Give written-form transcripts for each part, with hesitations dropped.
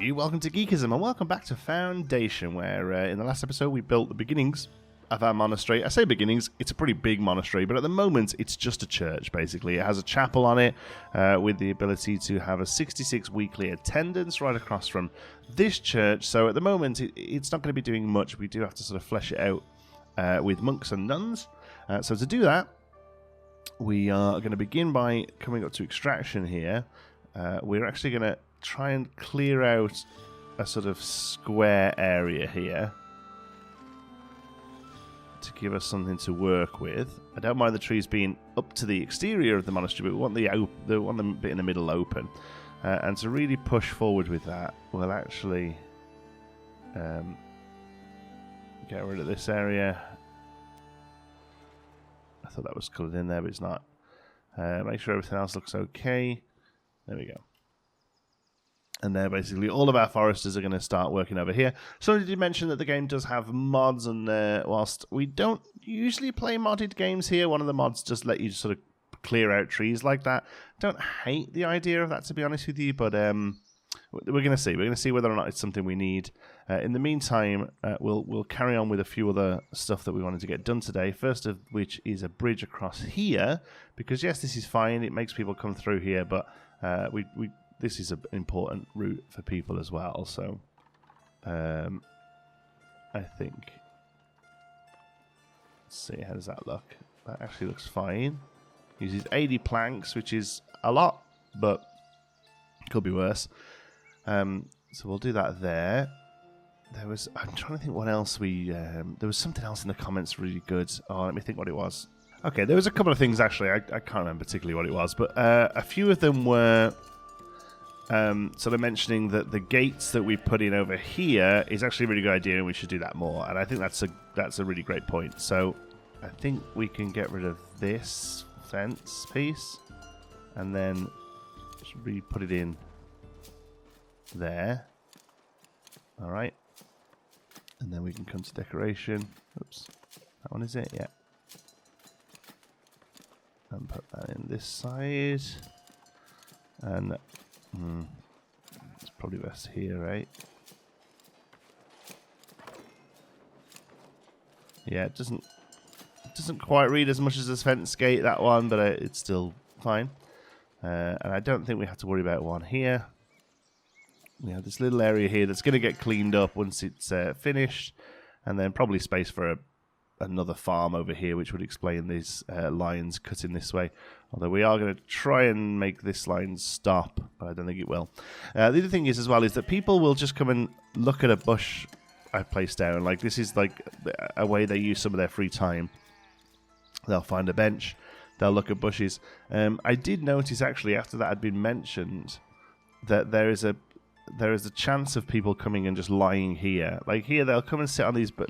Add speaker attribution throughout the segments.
Speaker 1: everybody, welcome to Geekism and welcome back to Foundation, where in the last episode we built the beginnings of our monastery. I say beginnings, it's a pretty big monastery, but at the moment it's just a church basically. It has a chapel on it with the ability to have a 66 weekly attendance right across from this church, so at the moment it's not going to be doing much. We do have to sort of flesh it out with monks and nuns. So to do that, we are going to begin by coming up to extraction here. We're actually going to try and clear out a sort of square area here to give us something to work with. I don't mind the trees being up to the exterior of the monastery, but we want the bit in the middle open. And to really push forward with that, we'll actually get rid of this area. I thought that was coloured in there, but it's not. Make sure everything else looks okay. There we go. And there, basically, all of our foresters are going to start working over here. So did you mention that the game does have mods, and whilst we don't usually play modded games here, one of the mods just let you sort of clear out trees like that. Don't hate the idea of that, to be honest with you, but we're going to see. We're going to see whether or not it's something we need. In the meantime, we'll carry on with a few other stuff that we wanted to get done today. First of which is a bridge across here, because yes, this is fine. It makes people come through here, but this is an important route for people as well. So I think, let's see, how does that look? That actually looks fine. Uses 80 planks, which is a lot, but could be worse. So we'll do that there. I'm trying to think what else there was something else in the comments really good. Oh, let me think what it was. Okay, there was a couple of things actually. I can't remember particularly what it was, but a few of them were sort of mentioning that the gates that we put in over here is actually a really good idea, and we should do that more. And I think that's a really great point. So I think we can get rid of this fence piece, and then just put it in there. All right, and then we can come to decoration. Oops, that one is it? Yeah. And put that in this side, and it's probably best here, right? Yeah, it doesn't quite read as much as a fence gate, that one, but it's still fine. And I don't think we have to worry about one here. We have this little area here that's going to get cleaned up once it's finished, and then probably space for another farm over here, which would explain these lines cutting this way. Although we are going to try and make this line stop, but I don't think it will. The other thing is as well is that people will just come and look at a bush I placed down. Like, this is like a way they use some of their free time. They'll find a bench, they'll look at bushes. I did notice actually after that had been mentioned that there is a chance of people coming and just lying here. Like here, they'll come and sit on these. But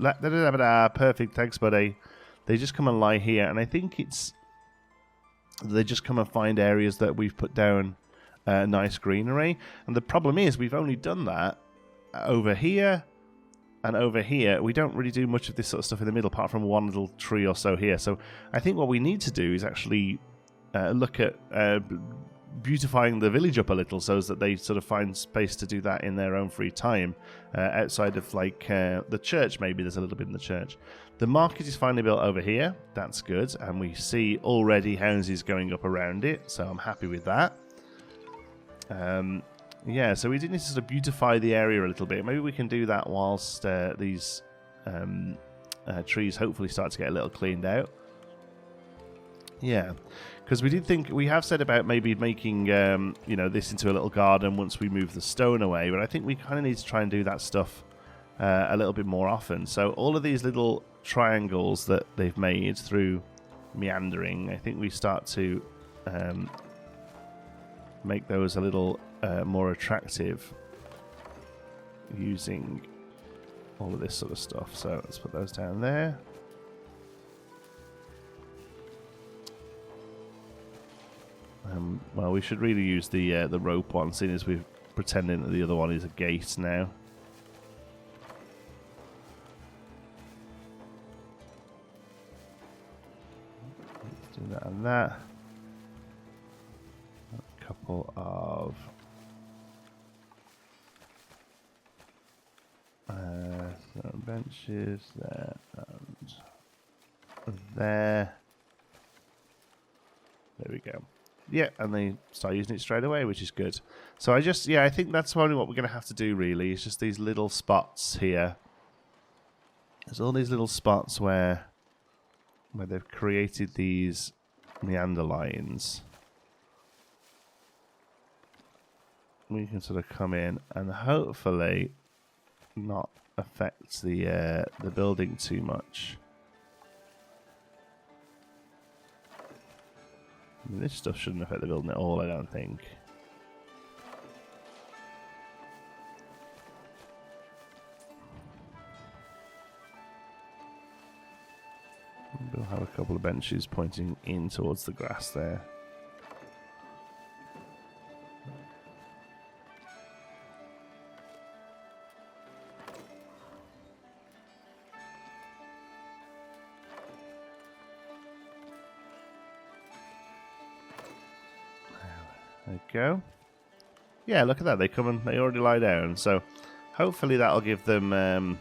Speaker 1: perfect, thanks, buddy. They just come and lie here, and I think they just come and find areas that we've put down nice greenery. And the problem is, we've only done that over here and over here. We don't really do much of this sort of stuff in the middle, apart from one little tree or so here. So I think what we need to do is actually look at beautifying the village up a little, so that they sort of find space to do that in their own free time, outside of like the church. Maybe there's a little bit in the church. The market is finally built over here. That's good, and we see already houses going up around it, so I'm happy with that. Yeah, so we do need to sort of beautify the area a little bit. Maybe we can do that whilst these trees hopefully start to get a little cleaned out. Yeah, because we have said about maybe making this into a little garden once we move the stone away, but I think we kind of need to try and do that stuff a little bit more often. So all of these little triangles that they've made through meandering, I think we start to make those a little more attractive using all of this sort of stuff. So let's put those down there. Well, we should really use the rope one, seeing as we're pretending that the other one is a gate now. Let's do that and that. A couple of benches there and there. There we go. Yeah, and they start using it straight away, which is good. So I think that's probably what we're going to have to do, really. It's just these little spots here. There's all these little spots where they've created these meander lines. We can sort of come in and hopefully not affect the building too much. I mean, this stuff shouldn't affect the building at all, I don't think. We'll have a couple of benches pointing in towards the grass there. There we go. Yeah, look at that. They come and they already lie down. So hopefully that'll give them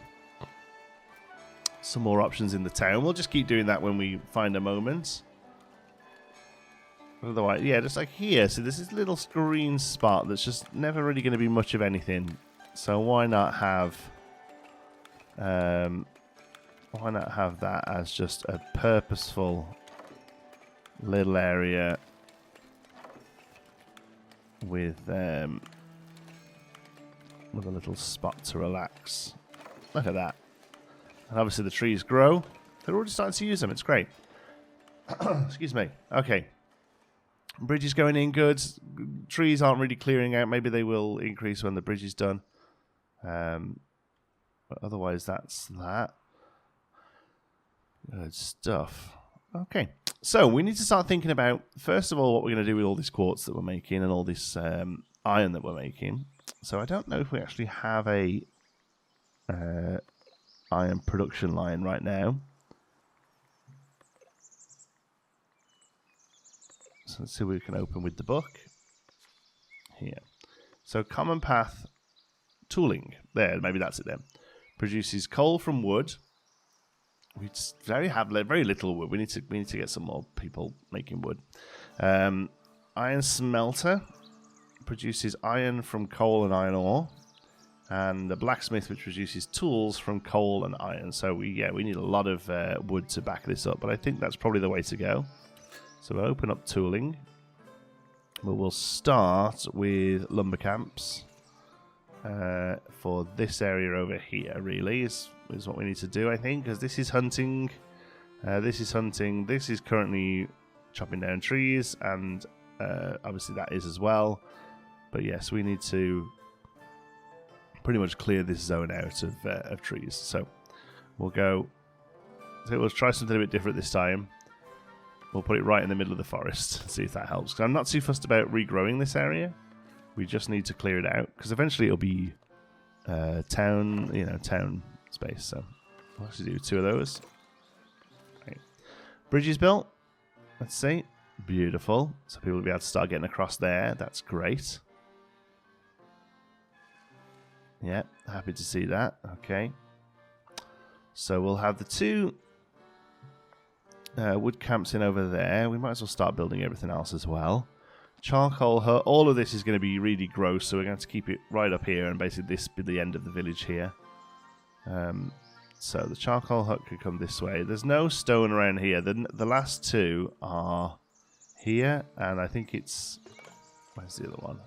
Speaker 1: some more options in the town. We'll just keep doing that when we find a moment. Otherwise, yeah, just like here. So this is a little green spot that's just never really going to be much of anything. So why not have that as just a purposeful little area with a little spot to relax. Look at that. And obviously the trees grow. They're already starting to use them. It's great. Excuse me. Okay. Bridge is going in good. Trees aren't really clearing out. Maybe they will increase when the bridge is done. But otherwise, that's that. Good stuff. Okay. So we need to start thinking about, first of all, what we're going to do with all this quartz that we're making and all this iron that we're making. So I don't know if we actually have a iron production line right now. So let's see what we can open with the book. Here. So common path tooling. There, maybe that's it then. Produces coal from wood. We just have very little wood. We need to get some more people making wood. Iron smelter produces iron from coal and iron ore. And the blacksmith, which produces tools from coal and iron. So we need a lot of wood to back this up. But I think that's probably the way to go. So we'll open up tooling. We'll start with lumber camps for this area over here. Really is what we need to do, I think, because this is hunting. This is hunting. This is currently chopping down trees, and obviously that is as well. But yes, we need to pretty much clear this zone out of trees. So we'll go. So we'll try something a bit different this time. We'll put it right in the middle of the forest and see if that helps. Because I'm not too fussed about regrowing this area. We just need to clear it out because eventually it'll be town space. So we'll actually do 2 of those. Right. Bridge is built. Let's see. Beautiful. So people will be able to start getting across there. That's great. Yeah, happy to see that. Okay. So we'll have the 2 wood camps in over there. We might as well start building everything else as well. Charcoal hut. All of this is going to be really gross, so we're going to have to keep it right up here, and basically this be the end of the village here. So the charcoal hut could come this way. There's no stone around here. The last 2 are here, and I think it's... Where's the other one?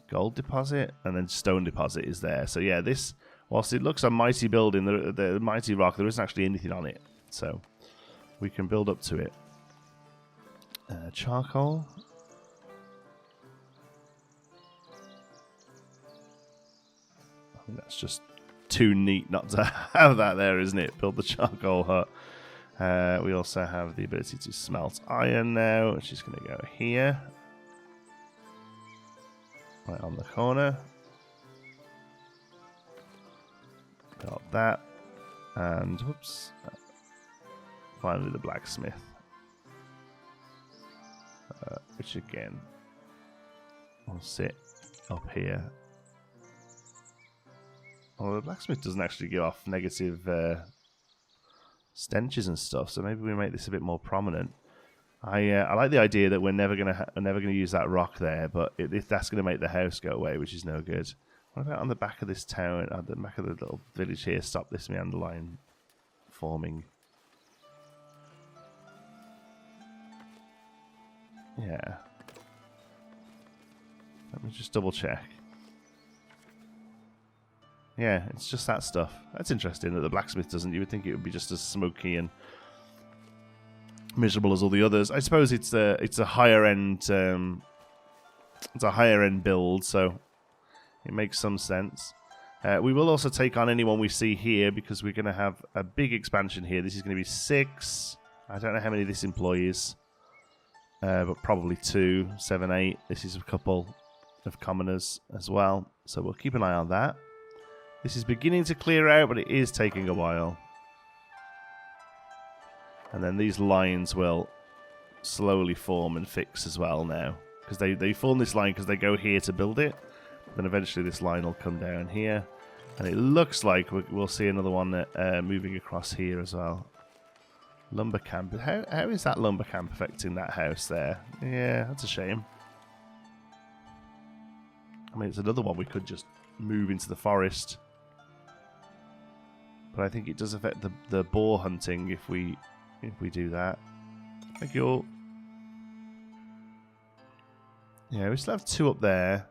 Speaker 1: Gold deposit, and then stone deposit is there. So yeah, this... Whilst it looks a mighty building, the mighty rock, there isn't actually anything on it. So we can build up to it. Charcoal. I think that's just too neat not to have that there, isn't it? Build the charcoal hut. We also have the ability to smelt iron now, which is going to go here. Right on the corner. Got that. And, whoops. Finally the blacksmith. Which again will sit up here. Well, the blacksmith doesn't actually give off negative stenches and stuff, so maybe we make this a bit more prominent. I like the idea that we're never gonna use that rock there, but if that's gonna make the house go away, which is no good. What about on the back of this town, on the back of the little village here? Stop this meander line forming. Yeah. Let me just double check. Yeah, it's just that stuff. That's interesting that the blacksmith doesn't. You would think it would be just as smoky and miserable as all the others. I suppose it's a higher end build, so it makes some sense. We will also take on anyone we see here because we're going to have a big expansion here. This is going to be 6. I don't know how many this employs, but probably 2, 7, 8. This is a couple of commoners as well, so we'll keep an eye on that. This is beginning to clear out, but it is taking a while. And then these lines will slowly form and fix as well now. Because they form this line because they go here to build it. Then eventually this line will come down here. And it looks like we'll see another one moving across here as well. Lumber camp. How is that lumber camp affecting that house there? Yeah, that's a shame. I mean, it's another one we could just move into the forest. But I think it does affect the boar hunting if we do that. Thank you all. Yeah, we still have 2 up there.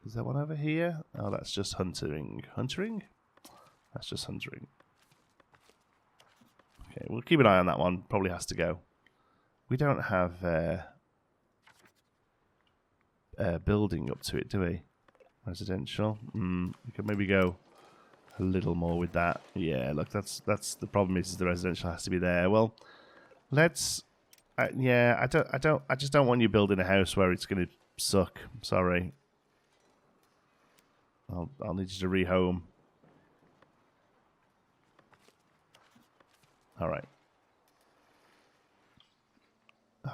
Speaker 1: Is there one over here? Oh, that's just huntering. Huntering? That's just huntering. Okay, we'll keep an eye on that one. Probably has to go. We don't have building up to it, do we? Residential. We could maybe go a little more with that. Yeah, look, that's the problem is the residential has to be there. Well, let's. Yeah, I just don't want you building a house where it's going to suck. Sorry. I'll need you to rehome. All right.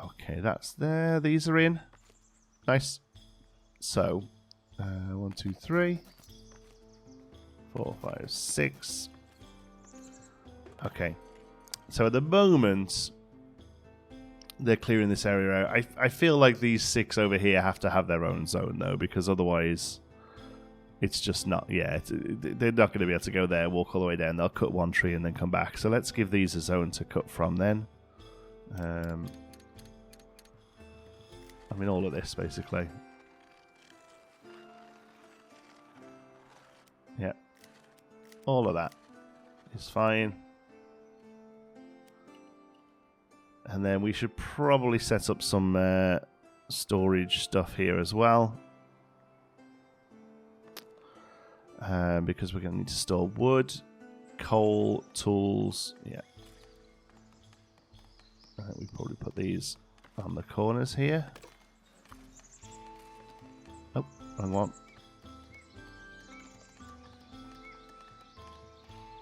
Speaker 1: Okay, that's there. These are in. Nice. So, 1, 2, 3, 4, 5, 6. Okay. So at the moment, they're clearing this area out. I feel like these 6 over here have to have their own zone, though, because otherwise it's just not... Yeah, they're not going to be able to go there, walk all the way down. They'll cut one tree and then come back. So let's give these a zone to cut from then. I mean, all of this, basically. Yeah. All of that is fine. And then we should probably set up some storage stuff here as well. Because we're going to need to store wood, coal, tools. Yeah. I think we probably put these on the corners here. Oh, wrong one.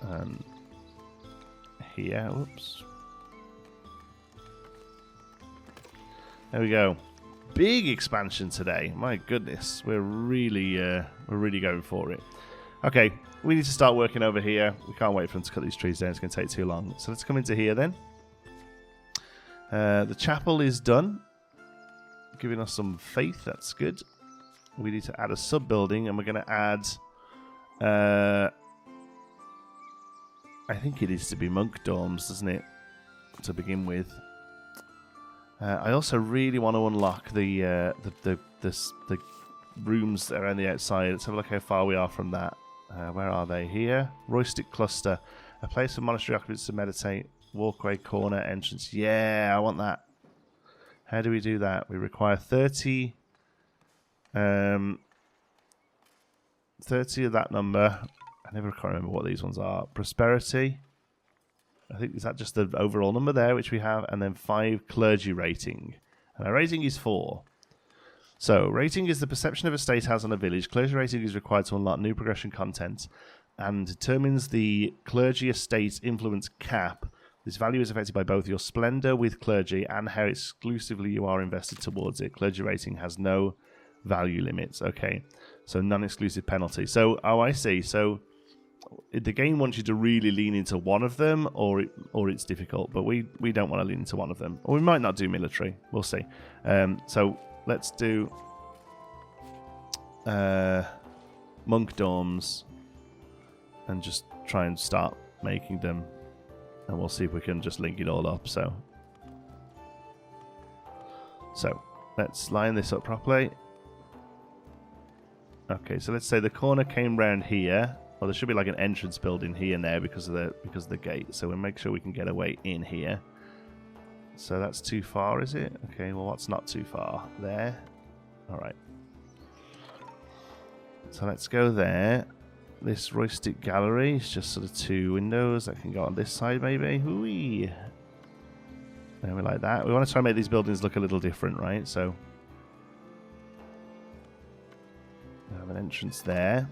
Speaker 1: And here, whoops. There we go. Big expansion today. My goodness, we're really going for it. Okay, we need to start working over here. We can't wait for them to cut these trees down. It's going to take too long. So let's come into here then. The chapel is done, giving us some faith. That's good. We need to add a sub-building, and we're going to add... I think it is to be monk dorms, doesn't it? To begin with. I also really want to unlock the rooms that are on the outside. Let's have a look how far we are from that. Where are they? Here. Roystic Cluster. A place for monastery occupants to meditate. Walkway, corner, entrance. Yeah, I want that. How do we do that? We require 30... 30 of that number. I never quite remember what these ones are. Prosperity. I think, is that just the overall number there, which we have? And then 5 clergy rating. And our rating is 4. So, rating is the perception of a state has on a village. Clergy rating is required to unlock new progression content and determines the clergy estate's influence cap. This value is affected by both your splendor with clergy and how exclusively you are invested towards it. Clergy rating has no value limits. Okay, so non-exclusive penalty. So, oh, I see. So the game wants you to really lean into one of them, or it's difficult. But we don't want to lean into one of them, or we might not do military. We'll see. So let's do monk dorms, and just try and start making them, and we'll see if we can just link it all up. So let's line this up properly. Okay, so let's say the corner came round here. Well, there should be like an entrance building here now because of the gate. So we'll make sure we can get a way in here. So that's too far, is it? Okay, well, what's not too far? There. All right. So let's go there. This rustic gallery is just sort of 2 windows that can go on this side, maybe. Ooh-wee. There, we like that. We want to try and make these buildings look a little different, right? So we have an entrance there.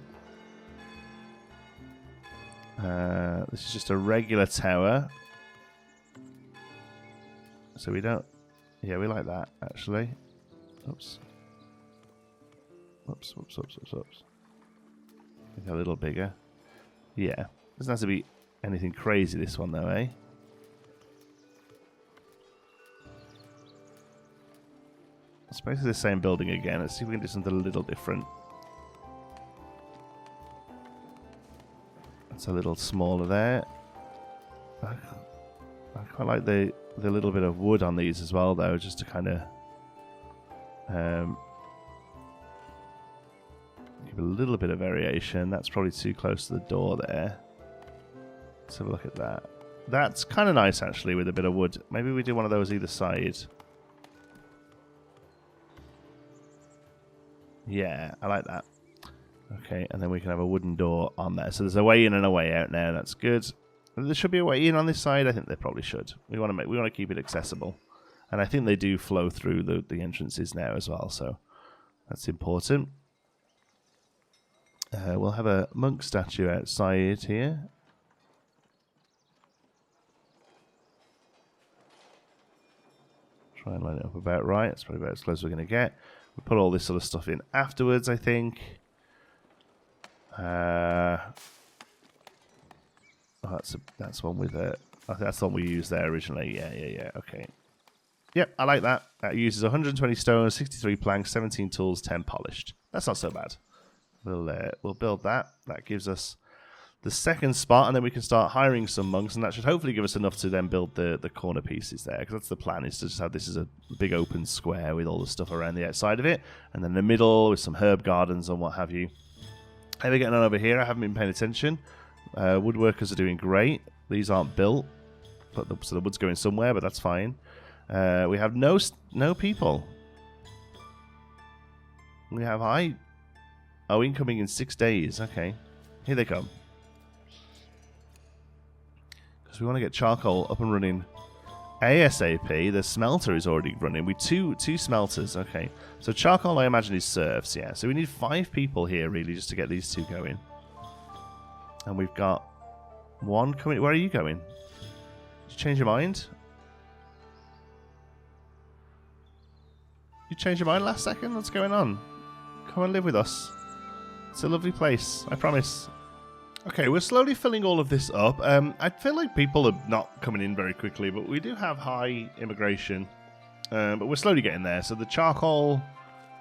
Speaker 1: This is just a regular tower. So we don't... Yeah, we like that, actually. Oops. Oops, oops, oops, oops, oops. Make it a little bigger. Yeah. Doesn't have to be anything crazy, this one, though, eh? It's basically the same building again. Let's see if we can do something a little different. It's a little smaller there. I quite like the little bit of wood on these as well, though, just to kind of give a little bit of variation. That's probably too close to the door there. Let's have a look at that. That's kind of nice, actually, with a bit of wood. Maybe we do one of those either side. Yeah, I like that. Okay, and then we can have a wooden door on there. So there's a way in and a way out now. That's good. There should be a way in on this side. I think there probably should. We want to keep it accessible, and I think they do flow through the entrances now as well. So that's important. We'll have a monk statue outside here. Try and line it up about right. That's probably about as close as we're going to get. We'll put all this sort of stuff in afterwards, I think. That's one with a... I think that's the one we used there originally. Yeah. Okay. Yep, I like that. That uses 120 stone, 63 planks, 17 tools, 10 polished. That's not so bad. We'll build that. That gives us the second spot, and then we can start hiring some monks, and that should hopefully give us enough to then build the corner pieces there, because that's the plan, is to just have this as a big open square with all the stuff around the outside of it, and then the middle with some herb gardens and what have you. How are we getting on over here? I haven't been paying attention. Woodworkers are doing great. These aren't built, so the wood's going somewhere, but that's fine. We have no people. We have incoming in 6 days. Okay, here they come. Because we want to get charcoal up and running ASAP. The smelter is already running. We two smelters. Okay, so charcoal, I imagine, is serfs. Yeah, so we need 5 people here really just to get these 2 going. And we've got 1 coming. Where are you going? Did you change your mind? You changed your mind last second? What's going on? Come and live with us. It's a lovely place, I promise. Okay, we're slowly filling all of this up. I feel like people are not coming in very quickly, but we do have high immigration. But we're slowly getting there. So the charcoal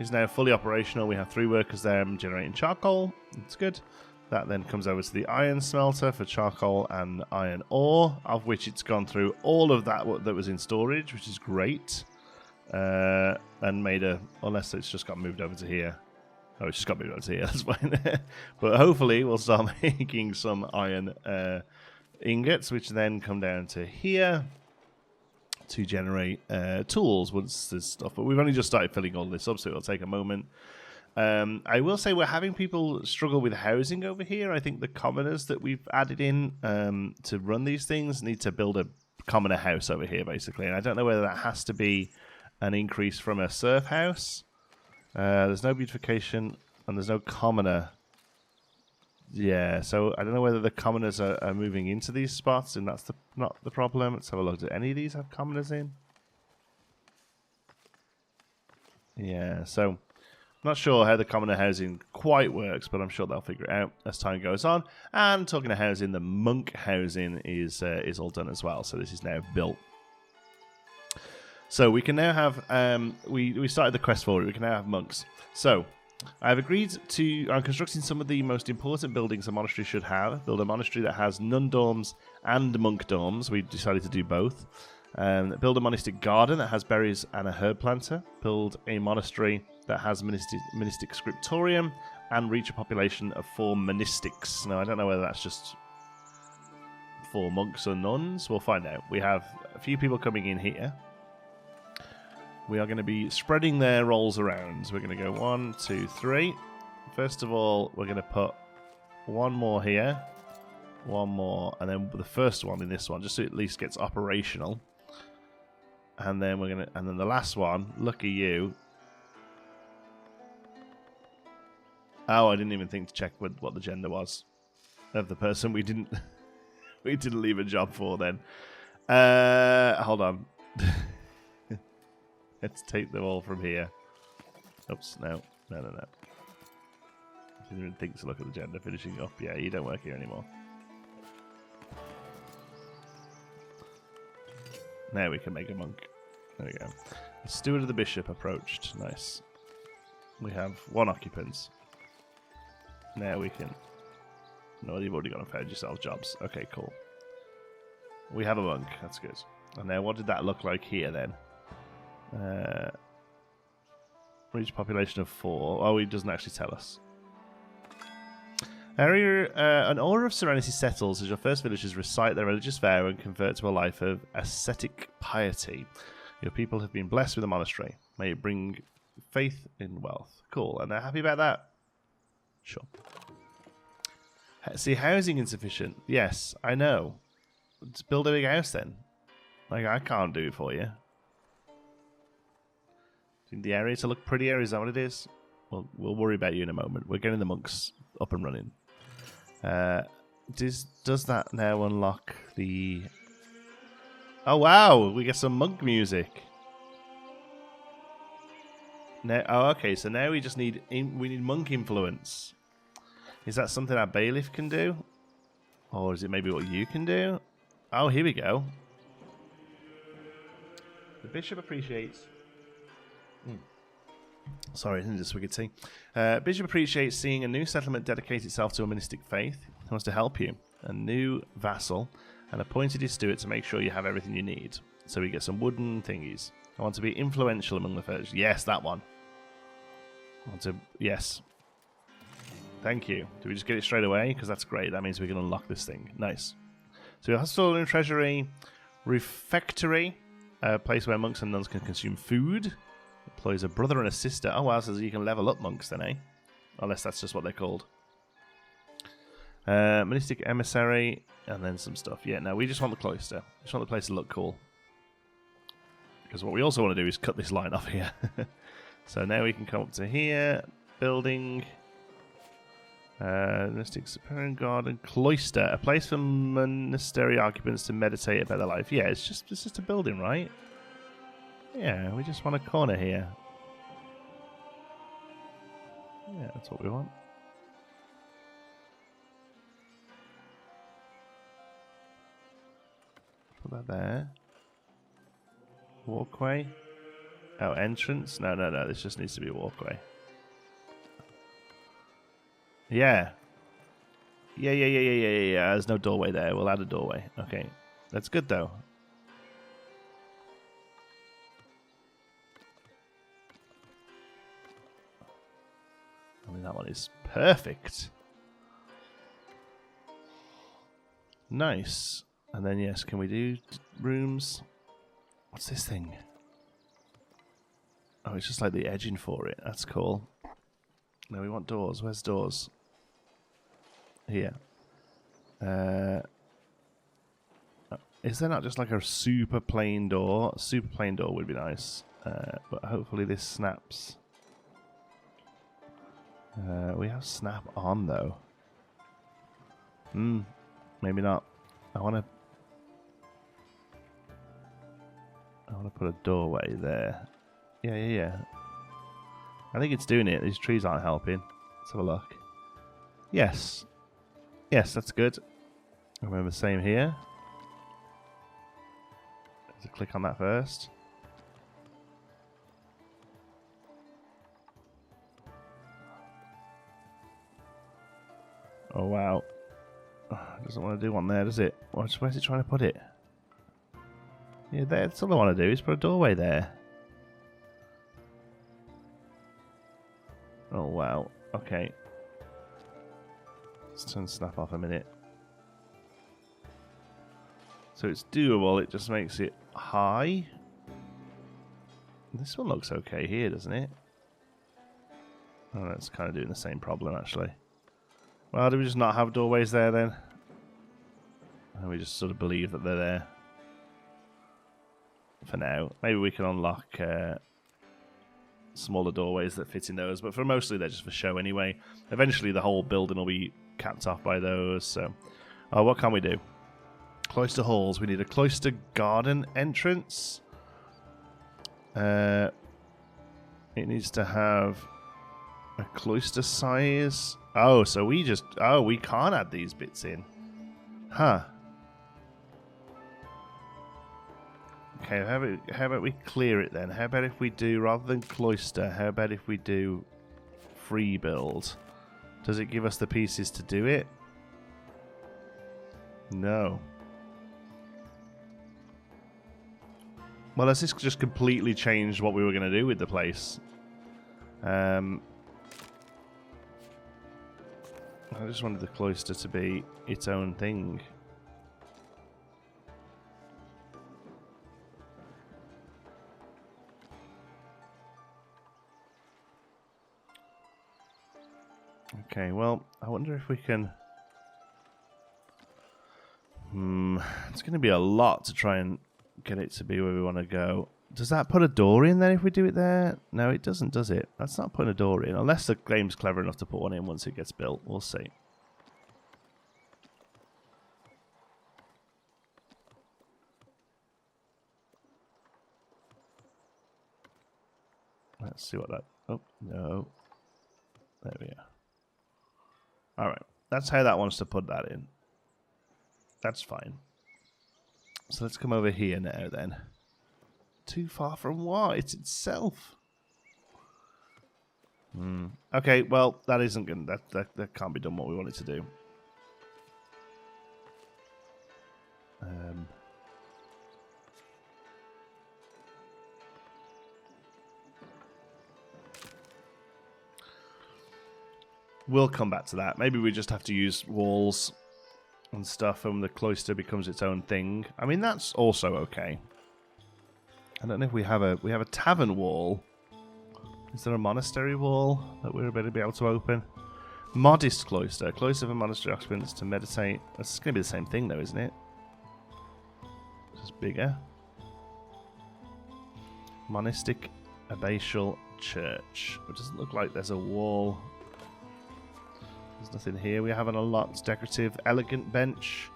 Speaker 1: is now fully operational. We have 3 workers there generating charcoal. It's good. That then comes over to the iron smelter for charcoal and iron ore, of which it's gone through all of that was in storage, which is great. And made unless it's just got moved over to here. Oh, it's just got moved over to here, that's fine. But hopefully we'll start making some iron ingots, which then come down to here to generate tools once this stuff. But we've only just started filling all this up, so it'll take a moment. I will say we're having people struggle with housing over here. I think the commoners that we've added in to run these things need to build a commoner house over here, basically. And I don't know whether that has to be an increase from a serf house. There's no beautification and there's no commoner. Yeah, so I don't know whether the commoners are moving into these spots, and that's not the problem. Let's have a look. Do any of these have commoners in? Yeah, so Not sure how the commoner housing quite works, but I'm sure they'll figure it out as time goes on. And talking of housing, the monk housing is all done as well. So this is now built. So we can now have, we started the quest forward, we can now have monks. So I've agreed to, I'm constructing some of the most important buildings a monastery should have. Build a monastery that has nun dorms and monk dorms. We decided to do both. Build a monastic garden that has berries and a herb planter. Build a monastery that has monastic scriptorium and reach a population of 4 monastics. Now, I don't know whether that's just 4 monks or nuns. We'll find out. We have a few people coming in here. We are going to be spreading their roles around. So we're going to go 1, 2, 3. First of all, we're going to put 1 more here, 1 more, and then the first one in this one, just so it at least gets operational. And then and then the last one. Lucky you. Oh, I didn't even think to check what the gender was of the person we didn't leave a job for. Then, hold on. Let's take them all from here. Oops, no. I didn't even think to look at the gender. Finishing up. Yeah, you don't work here anymore. Now we can make a monk. There we go. The steward of the bishop approached. Nice. We have 1 occupant. Now we can... No, you've already gone and found yourself jobs. Okay, cool. We have a monk. That's good. And now what did that look like here then? Reach population of 4. Oh, he doesn't actually tell us. An order of serenity settles as your first villagers recite their religious vow and convert to a life of ascetic piety. Your people have been blessed with a monastery. May it bring faith in wealth. Cool. And they're happy about that? Sure. See, housing insufficient. Yes, I know. Let's build a big house then. Like, I can't do it for you. Need the area to look prettier? Is that what it is? We'll worry about you in a moment. We're getting the monks up and running. Does that now unlock the... Oh, wow! We get some monk music. Now, oh, okay. So now we just need we need monk influence. Is that something our bailiff can do? Or is it maybe what you can do? Oh, here we go. The bishop appreciates... Sorry, isn't this wicked tea? Bishop appreciates seeing a new settlement dedicate itself to a monastic faith. He wants to help you. A new vassal and appointed his steward to make sure you have everything you need. So we get some wooden thingies. I want to be influential among the fellows. Yes, that one. I want to... Yes. Thank you. Do we just get it straight away? Because that's great. That means we can unlock this thing. Nice. So we have hospital and treasury. Refectory. A place where monks and nuns can consume food. Employs a brother and a sister. Oh, wow, so you can level up monks then, eh? Unless that's just what they're called. Monastic emissary, and then some stuff. Yeah, no, we just want the cloister. We just want the place to look cool. Because what we also want to do is cut this line off here. So now we can come up to here. Building. Monastic superior garden. Cloister. A place for monastery occupants to meditate about their life. Yeah, it's just a building, right? Yeah, we just want a corner here. Yeah, that's what we want. Put that there. Walkway. Oh, entrance? No, this just needs to be a walkway. Yeah. Yeah. There's no doorway there. We'll add a doorway. Okay. That's good, though. I mean, that one is perfect. Nice. And then, yes, can we do rooms? What's this thing? Oh, it's just like the edging for it. That's cool. No, we want doors. Where's doors? Here. Is there not just like a super plain door? A super plain door would be nice. But hopefully this snaps. We have snap on though. Maybe not. I want to put a doorway there. Yeah. I think it's doing it. These trees aren't helping. Let's have a look. Yes. Yes, that's good. Remember the same here. Let's click on that first. Oh, wow. It doesn't want to do one there, does it? Where's it trying to put it? Yeah, that's all I want to do is put a doorway there. Oh, wow. Okay. Let's turn snap off a minute. So it's doable, it just makes it high. This one looks okay here, doesn't it? Oh, that's kind of doing the same problem, actually. Well, do we just not have doorways there, then? And we just sort of believe that they're there. For now. Maybe we can unlock smaller doorways that fit in those, but for mostly they're just for show anyway. Eventually the whole building will be capped off by those, so... Oh, what can we do? Cloister halls. We need a cloister garden entrance. It needs to have a cloister size. Oh, so we just... Oh, we can't add these bits in. Huh. Okay, how about we clear it then? How about if we do, rather than cloister, how about if we do free build? Does it give us the pieces to do it? No. Well, has this just completely changed what we were going to do with the place? I just wanted the cloister to be its own thing. Okay, well, I wonder if we can... It's going to be a lot to try and get it to be where we want to go. Does that put a door in then if we do it there? No, it doesn't, does it? That's not putting a door in. Unless the game's clever enough to put one in once it gets built. We'll see. Let's see what that... Oh, no. There we are. Alright. That's how that wants to put that in. That's fine. So let's come over here now then. Too far from what? It's itself. Okay, well, that isn't good. That can't be done what we want it to do. We'll come back to that. Maybe we just have to use walls and stuff and the cloister becomes its own thing. I mean, that's also okay. I don't know if we have a tavern wall. Is there a monastery wall that we're about to be able to open? Modest cloister. Cloister for monastery occupants to meditate. That's going to be the same thing though, isn't it? Just bigger. Monastic abbatial church. It doesn't look like there's a wall. There's nothing here. We have an unlocked decorative elegant bench,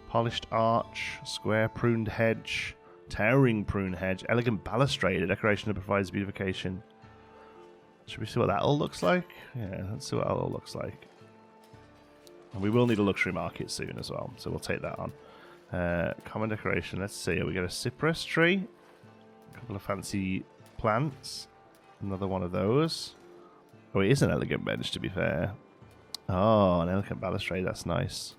Speaker 1: polished arch, square pruned hedge, towering prune hedge, elegant balustrade, a decoration that provides beautification. Should we see what that all looks like? Yeah, let's see what that all looks like. And we will need a luxury market soon as well, so we'll take that on. Common decoration, let's see. We got a cypress tree, a couple of fancy plants, another one of those. Oh, it is an elegant bench, to be fair. Oh, an elegant balustrade, that's nice.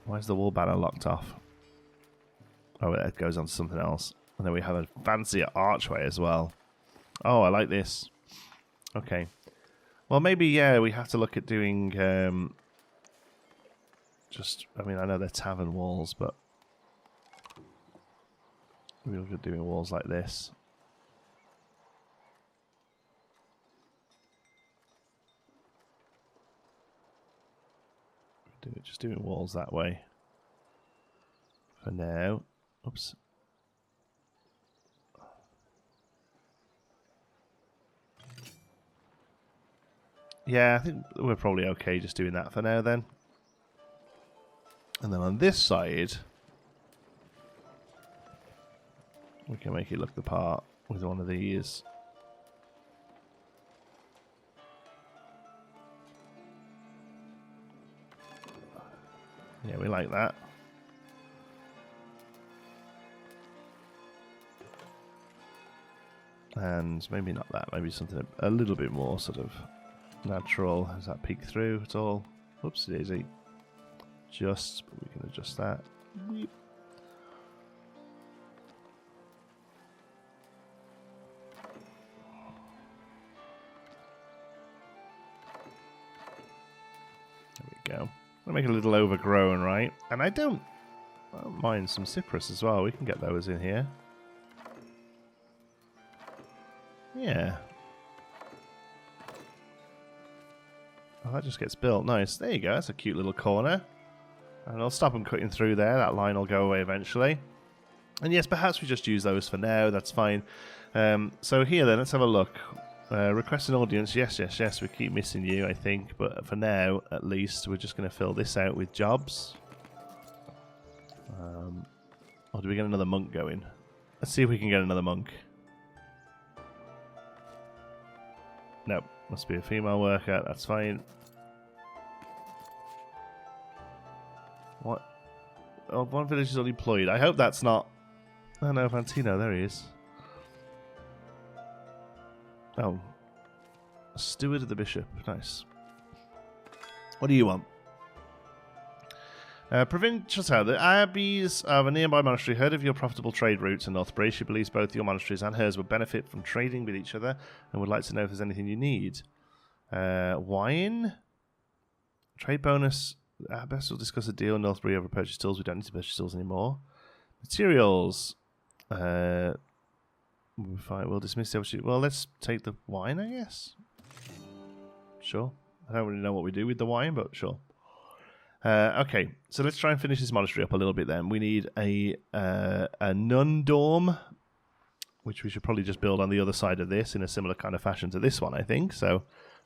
Speaker 1: Why is the wall banner locked off? Oh, it goes on to something else. And then we have a fancier archway as well. Oh, I like this. Okay. Well, maybe, yeah, we have to look at doing... I mean, I know they're tavern walls, but... we look at doing walls like this. Just doing walls that way. For now. Oops. Yeah, I think we're probably okay just doing that for now then. And then on this side, we can make it look the part with one of these. Yeah, we like that. And maybe not that. Maybe something a little bit more sort of natural. Has that peek through at all? Oops, daisy. Just, but we can adjust that. Weep. There we go. I'll make it a little overgrown, right? And I don't mind some cypress as well. We can get those in here. Yeah. Oh, that just gets built. Nice. There you go. That's a cute little corner. And I'll stop them cutting through there. That line will go away eventually. And yes, perhaps we just use those for now. That's fine. So here then, let's have a look. Request an audience. Yes, yes, yes. We keep missing you, I think. But for now, at least, we're just going to fill this out with jobs. Or do we get another monk going? Let's see if we can get another monk. Nope. Must be a female worker. That's fine. What? Oh, one village is unemployed. I hope that's not... Oh no, Fantino. There he is. Oh. A steward of the bishop. Nice. What do you want? Provincial town. The abbeys of a nearby monastery heard of your profitable trade routes in Northbury. She believes both your monasteries and hers would benefit from trading with each other and would like to know if there's anything you need. Wine? Trade bonus. Abbess will discuss a deal in Northbury over purchase tools. We don't need to purchase tools anymore. Materials. We'll dismiss the opportunity. Well, let's take the wine, I guess. Sure. I don't really know what we do with the wine, but sure. Okay, so let's try and finish this monastery up a little bit then. We need a nun dorm, which we should probably just build on the other side of this in a similar kind of fashion to this one, I think. So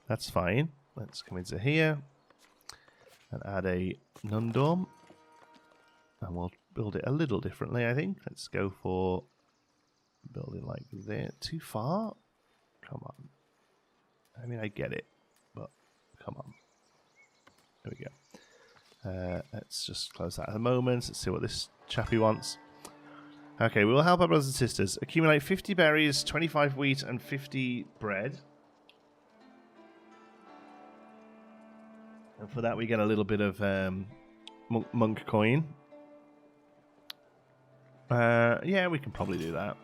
Speaker 1: that's fine. Let's come into here and add a nun dorm. And we'll build it a little differently, I think. Let's go for building like there. Too far? Come on. I mean, I get it, but come on. There we go. Let's just close that at the moment. Let's see what this chappie wants. Okay, we will help our brothers and sisters. Accumulate 50 berries, 25 wheat, and 50 bread. And for that, we get a little bit of monk coin. Yeah, we can probably do that.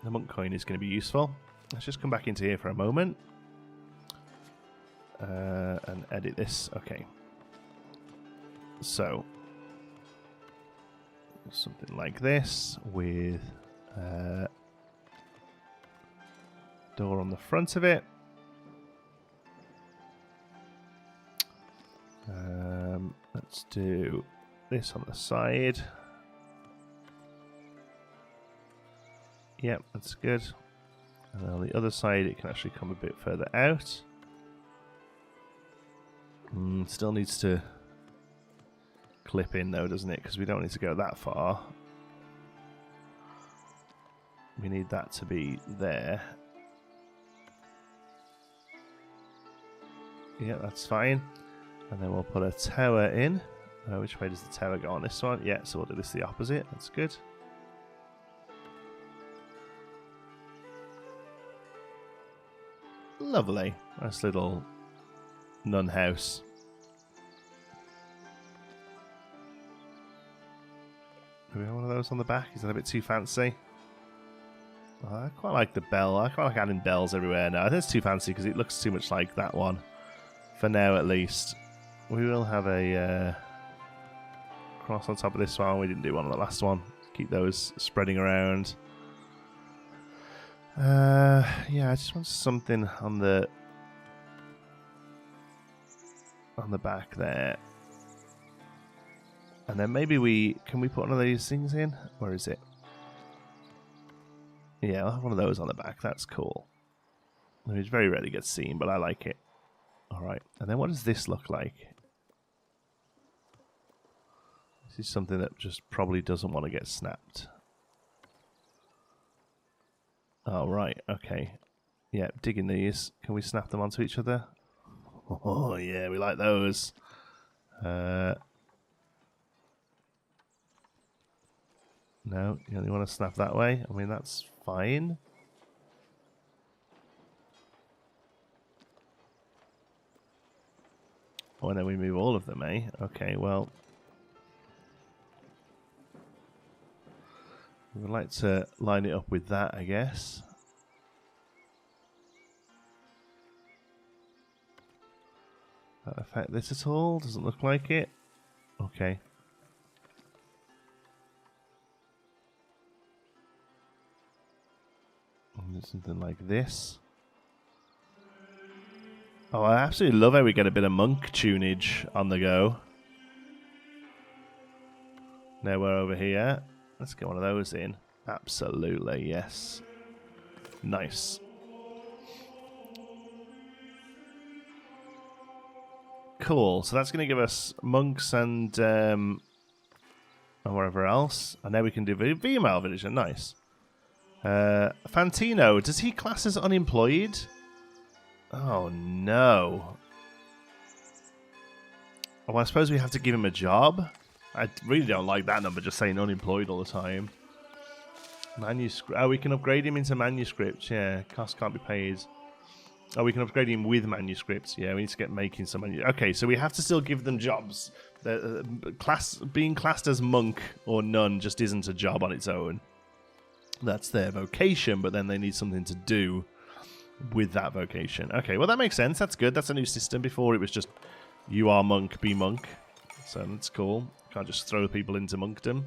Speaker 1: The monk coin is going to be useful. Let's just come back into here for a moment. And edit this. Okay. So, something like this with a door on the front of it. Let's do this on the side. Yep, that's good. And then on the other side, it can actually come a bit further out. Still needs to clip in though, doesn't it? Because we don't need to go that far. We need that to be there. Yeah, that's fine. And then we'll put a tower in. Which way does the tower go on this one? Yeah, so we'll do this the opposite. That's good. Lovely. Nice little nun house. Do we have one of those on the back? Is that a bit too fancy? Oh, I quite like the bell. I quite like adding bells everywhere now. I think it's too fancy because it looks too much like that one. For now, at least. We will have a cross on top of this one. We didn't do one on the last one. Keep those spreading around. Yeah, I just want something on the back there. And then maybe can we put one of these things in? Where is it? Yeah, I'll have one of those on the back. That's cool. I mean, it very rarely gets seen, but I like it. Alright, and then what does this look like? This is something that just probably doesn't want to get snapped. Oh, right, okay. Yeah, digging these. Can we snap them onto each other? Oh, yeah, we like those. No, you only want to snap that way. I mean, that's fine. Oh, and then we move all of them, eh? Okay, well. We would like to line it up with that, I guess. That affect this at all? Doesn't look like it. Okay. Something like this. Oh, I absolutely love how we get a bit of monk tunage on the go. Now we're over here. Let's get one of those in. Absolutely, yes. Nice. Cool. So that's going to give us monks and wherever else. And now we can do female villager. Nice. Fantino, does he class as unemployed? Oh no. Well, I suppose we have to give him a job. I really don't like that number, just saying unemployed all the time. Manuscript. Oh, we can upgrade him into manuscripts. Yeah, cost can't be paid. Oh, we can upgrade him with manuscripts. Yeah, we need to get making some money. Okay, so we have to still give them jobs. Being classed as monk or nun just isn't a job on its own. That's their vocation, but then they need something to do with that vocation. Okay, well that makes sense. That's good. That's a new system. Before it was just you are monk, be monk. So that's cool. Can't just throw people into monkdom.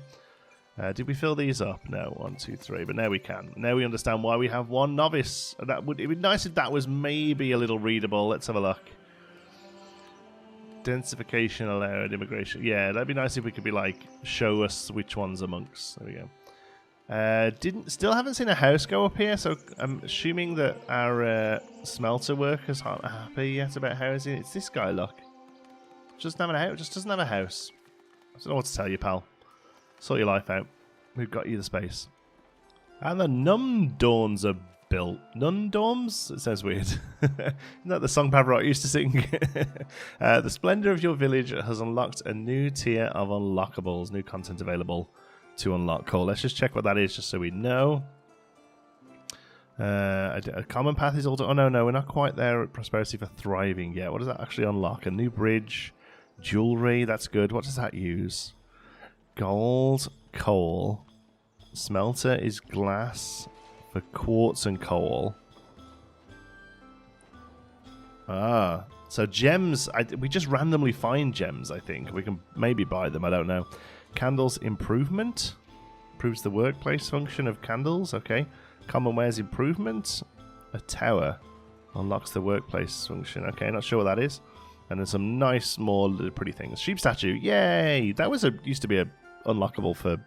Speaker 1: Did we fill these up? No, 1, 2, 3. But now we can. Now we understand why we have one novice. It'd be nice if that was maybe a little readable. Let's have a look. Densification allowed, immigration. Yeah, that'd be nice if we could be like, show us which ones are monks. There we go. Still haven't seen a house go up here, so I'm assuming that our smelter workers aren't happy yet about housing. It's this guy, look. Just doesn't have a house. I don't know what to tell you, pal. Sort your life out. We've got you the space. And the num dorms are built. Nun dorms? It sounds weird. Isn't that the song Pavarotti used to sing? The splendor of your village has unlocked a new tier of unlockables. New content available to unlock. Cool. Let's just check what that is, just so we know. A common path is also. Oh no, we're not quite there at prosperity for thriving yet. What does that actually unlock? A new bridge, jewelry. That's good. What does that use? Gold, coal. Smelter is glass for quartz and coal. Ah, so gems. We just randomly find gems. I think we can maybe buy them. I don't know. Candles improvement. Improves the workplace function of candles. Okay. Commonwares improvement. A tower. Unlocks the workplace function. Okay, not sure what that is. And then some nice small pretty things. Sheep statue. Yay! That was used to be a unlockable for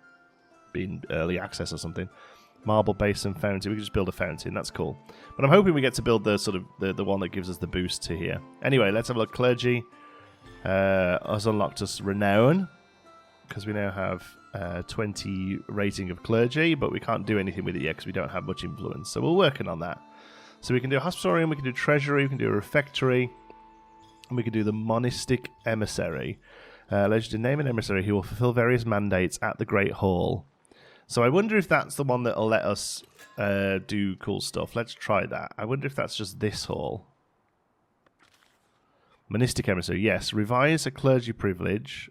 Speaker 1: being early access or something. Marble basin fountain. We can just build a fountain. That's cool. But I'm hoping we get to build the sort of the one that gives us the boost to here. Anyway, let's have a look. Clergy has unlocked us renown, because we now have 20 rating of clergy, but we can't do anything with it yet because we don't have much influence. So we're working on that. So we can do a hospitarium, we can do treasury, we can do a refectory, and we can do the monastic emissary. Alleged to name an emissary who will fulfill various mandates at the Great Hall. So I wonder if that's the one that will let us do cool stuff. Let's try that. I wonder if that's just this hall. Monastic emissary, yes. Revise a clergy privilege.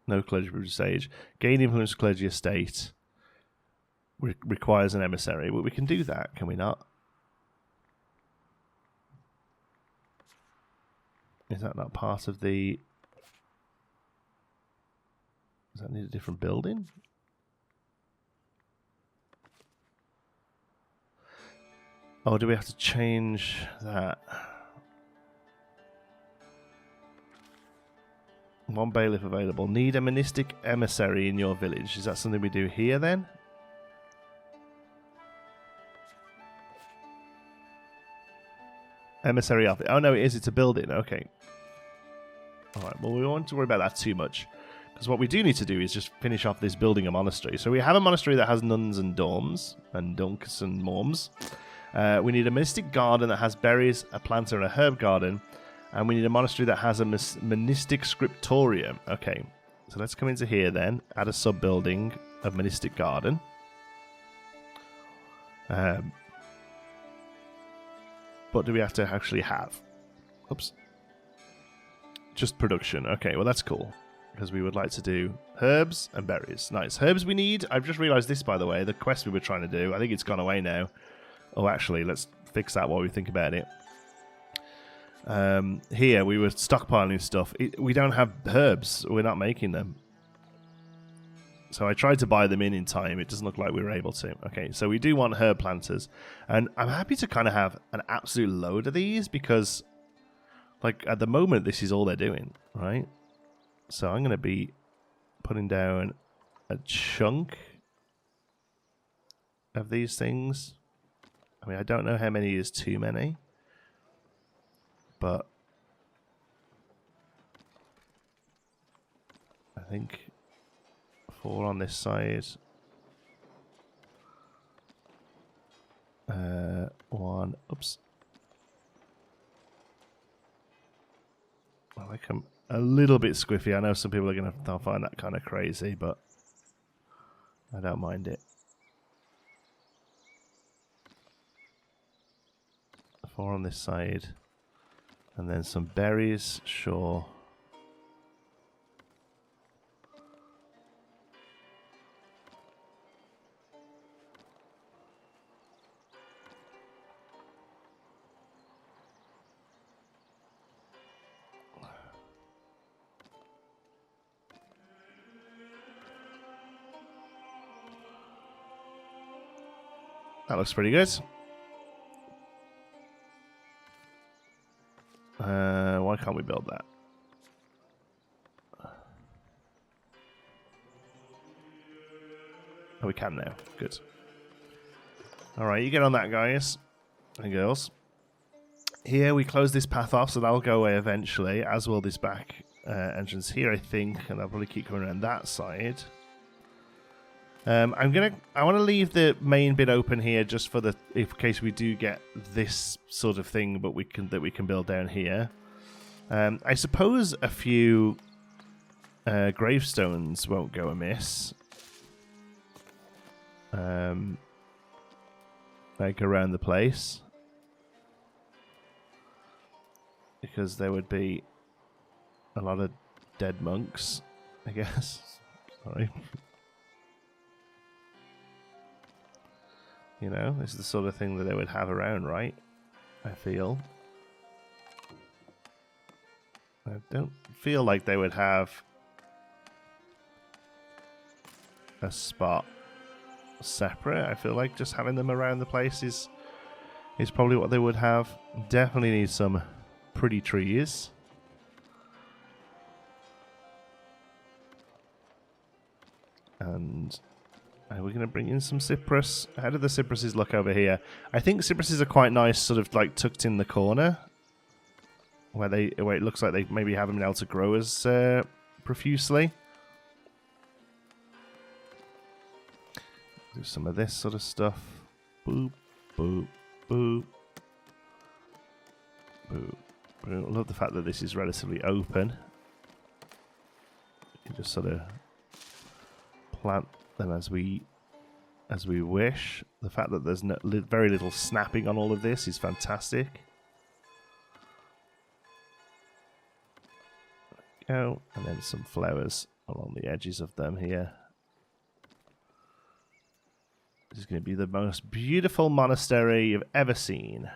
Speaker 1: No clergy privilege stage. Gain influence clergy estate. Requires an emissary. Well, we can do that, can we not? Is that not part of the... Does that need a different building? Oh, do we have to change that? One bailiff available. Need a monastic emissary in your village. Is that something we do here then? Emissary outfit. Oh no, it is. It's a building. Okay. Alright, well we don't want to worry about that too much. Because what we do need to do is just finish off this building a monastery. So we have a monastery that has nuns and dorms. And dunks and morms. We need a monastic garden that has berries, a planter and a herb garden. And we need a monastery that has a monastic scriptorium. Okay, so let's come into here then. Add a sub-building. a monastic garden. What do we have to actually have? Oops. Just production. Okay, well that's cool. Because we would like to do herbs and berries. Nice. Herbs we need. I've just realised this, by the way. The quest we were trying to do. I think it's gone away now. Oh, actually, let's fix that while we think about it. Here, we were stockpiling stuff. We don't have herbs. We're not making them. So I tried to buy them in time. It doesn't look like we were able to. Okay, so we do want herb planters. And I'm happy to kind of have an absolute load of these because, like, at the moment, this is all they're doing, right? So I'm going to be putting down a chunk of these things. I mean, I don't know how many is too many. But I think 4 on this side. 1. Oops. I like them a little bit squiffy. I know some people are they'll find that kind of crazy, but I don't mind it. 4 on this side. And then some berries, sure. That looks pretty good. Why can't we build that? Oh, we can now. Good. Alright, you get on that, guys and girls. Here, we close this path off, so that'll go away eventually, as will this back entrance here, I think, and I'll probably keep coming around that side. I want to leave the main bit open here just for in case we do get this sort of thing, but we can build down here. I suppose a few gravestones won't go amiss. Like around the place, because there would be a lot of dead monks, I guess. Sorry. You know, this is the sort of thing that they would have around, right? I feel. I don't feel like they would have a spot separate. I feel like just having them around the place is probably what they would have. Definitely need some pretty trees. And we're going to bring in some cypress. How do the cypresses look over here? I think cypresses are quite nice, sort of like tucked in the corner, where it looks like they maybe haven't been able to grow as profusely. Do some of this sort of stuff. Boop, boop, boop, boop, boop. I love the fact that this is relatively open. You can just sort of plant them as we wish. The fact that there's very little snapping on all of this is fantastic. There we go. And then some flowers along the edges of them here. This is going to be the most beautiful monastery you've ever seen.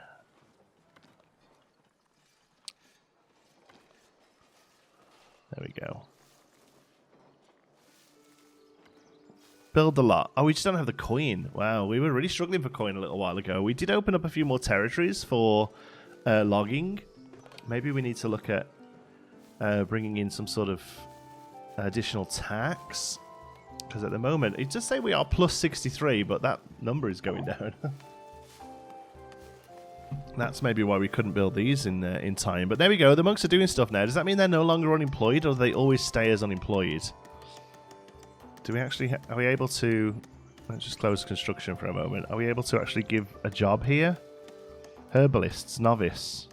Speaker 1: There we go. Build a lot. Oh, we just don't have the coin. Wow, we were really struggling for coin a little while ago. We did open up a few more territories for logging. Maybe we need to look at bringing in some sort of additional tax. Because at the moment, it does say we are plus 63, but that number is going down. That's maybe why we couldn't build these in time. But there we go. The monks are doing stuff now. Does that mean they're no longer unemployed, or do they always stay as unemployed? Do we actually... Are we able to... Let's just close construction for a moment. Are we able to actually give a job here? Herbalists, novice.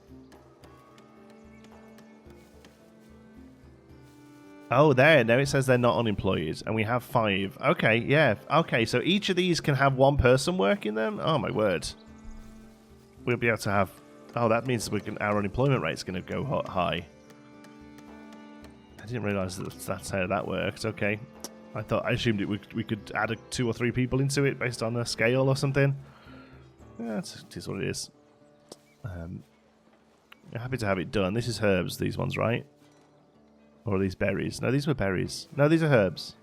Speaker 1: Oh, there. Now it says they're not unemployed, and we have 5. Okay, yeah. Okay, so each of these can have 1 person working them? Oh, my word. We'll be able to have... Oh, that means our unemployment rate's going to go high. I didn't realise that's how that worked. Okay. I assumed we could add 2 or 3 people into it based on a scale or something. Yeah, it is what it is. I'm happy to have it done. This is herbs, these ones, right? Or are these berries? No, these were berries. No, these are herbs.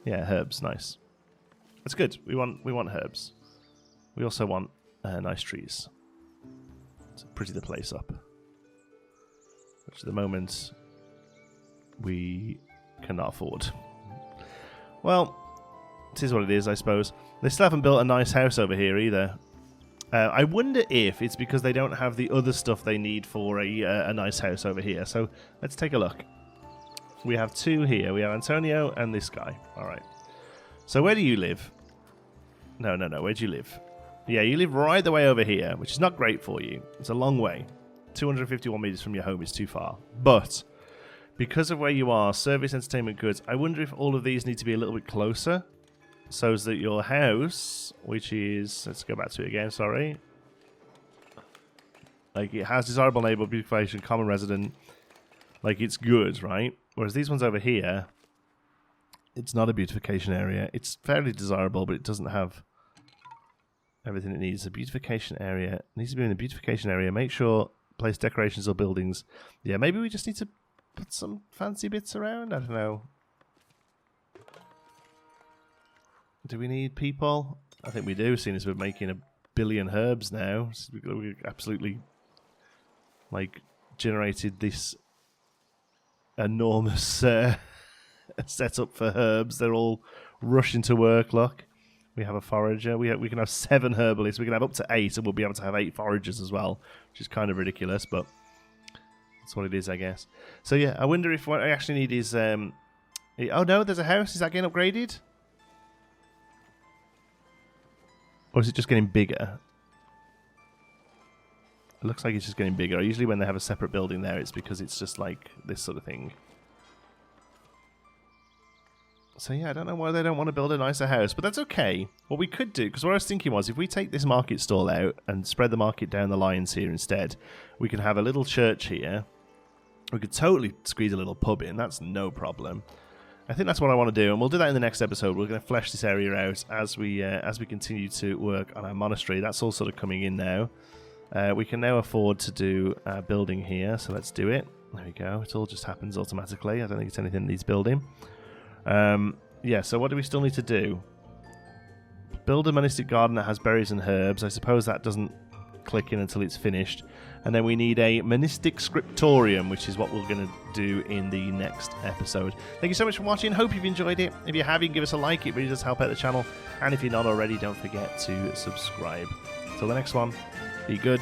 Speaker 1: Yeah, herbs. Nice. That's good. We want herbs. We also want nice trees to pretty the place up. Which at the moment we cannot afford. Well, it is what it is, I suppose. They still haven't built a nice house over here either. I wonder if it's because they don't have the other stuff they need for a nice house over here. So let's take a look. We have 2 here. We have Antonio and this guy. All right. So where do you live? No. Where do you live? Yeah, you live right the way over here, which is not great for you. It's a long way. 251 meters from your home is too far. But because of where you are, service, entertainment, goods, I wonder if all of these need to be a little bit closer. So that your house, which is... Let's go back to it again, sorry. Like, it has desirable neighborhood, beautification, common resident. Like, it's good, right? Whereas these ones over here, it's not a beautification area. It's fairly desirable, but it doesn't have everything it needs. A beautification area. It needs to be in the beautification area. Make sure place decorations or buildings. Yeah, maybe we just need to put some fancy bits around. I don't know. Do we need people? I think we do, seeing as we're making 1 billion herbs now. We absolutely, like, generated this enormous setup for herbs. They're all rushing to work, look. We have a forager. We can have 7 herbalists. We can have up to 8, and we'll be able to have 8 foragers as well, which is kind of ridiculous, but that's what it is, I guess. So, yeah, I wonder if what I actually need is... oh, no, there's a house. Is that getting upgraded? Or is it just getting bigger? It looks like it's just getting bigger. Usually when they have a separate building there, it's because it's just like this sort of thing. So yeah, I don't know why they don't want to build a nicer house, but that's okay. What we could do, because what I was thinking was, if we take this market stall out and spread the market down the lines here instead, we can have a little church here. We could totally squeeze a little pub in. That's no problem. I think that's what I want to do, and we'll do that in the next episode. We're going to flesh this area out as we continue to work on our monastery. That's all sort of coming in now. We can now afford to do a building here, so let's do it. There we go. It all just happens automatically. I don't think it's anything that needs building. Yeah, so what do we still need to do? Build a monastic garden that has berries and herbs. I suppose that doesn't click in until it's finished. And then we need a monastic scriptorium, which is what we're going to do in the next episode. Thank you so much for watching. Hope you've enjoyed it. If you have, you can give us a like. It really does help out the channel. And if you're not already, don't forget to subscribe. Till the next one, be good.